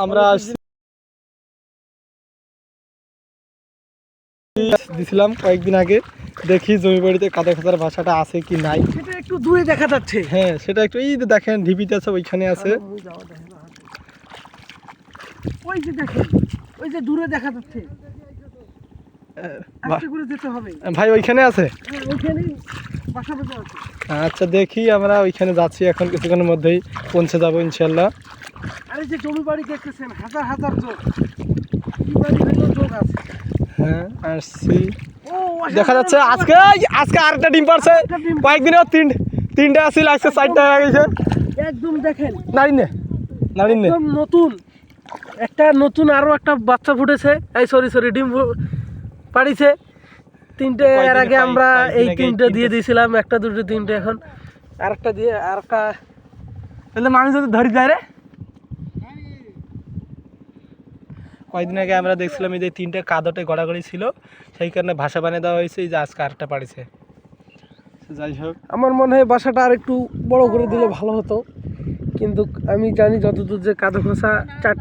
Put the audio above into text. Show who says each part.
Speaker 1: আমরা দিছিলাম কয়েকদিন আগে, দেখি জমি বাড়িতে কাদা খোঁচার বাসাটা আছে কি নাই।
Speaker 2: সেটা একটু দূরে দেখা যাচ্ছে।
Speaker 1: হ্যাঁ সেটা একটু এই যে দেখেন ঢিপিতে আছে, ওইখানে আছে।
Speaker 2: ওই যে দেখেন, ওই যে দূরে দেখা যাচ্ছে। আস্তে করে যেতে হবে
Speaker 1: ভাই, ওইখানে আছে।
Speaker 2: ওইখানেই বাসা বাঁধা আছে।
Speaker 1: আচ্ছা দেখি, আমরা ওইখানে যাচ্ছি এখন, কিছুক্ষণের মধ্যেই পৌঁছে যাবো ইনশাল্লাহ।
Speaker 2: আর এই যে জমি বাড়ি দেখতেছেন, হাজার হাজার যোগ, কি বাড়ি হইলেও যোগ আছে।
Speaker 1: হ্যাঁ আসছি,
Speaker 2: ও
Speaker 1: দেখা যাচ্ছে আজকে আজকে আরেকটা ডিম পারছে। কয়েকদিনও তিনটা আসছিল, আজকে 4টা হয়ে গেছে।
Speaker 2: একদম দেখেন,
Speaker 1: নারিনে
Speaker 2: একদম নতুন নতুন আরো একটা বাচ্চা ফুটেছে। এই সরি ডিম পাড়িছে 3টে। এর আগে আমরা এই 3টে দিয়ে দিয়েছিলাম, 1টা 2টো 3টে, এখন আরেকটা দিয়ে আরেকটা।
Speaker 1: তাহলে মানুষ যদি ধরি যায় রে। কয়েকদিন আগে আমরা দেখছিলাম এই যে 3টে কাদটে গড়াগড়ি ছিল, সেই কারণে ভাষা বানিয়ে দেওয়া হয়েছে। এই যে আজকে আরেকটা পাড়িছে। যাই হোক,
Speaker 2: আমার মনে হয় বাসাটা আর একটু বড় করে দিলে ভালো হতো, কিন্তু আমি জানি যতদূর যে কাদা খোসা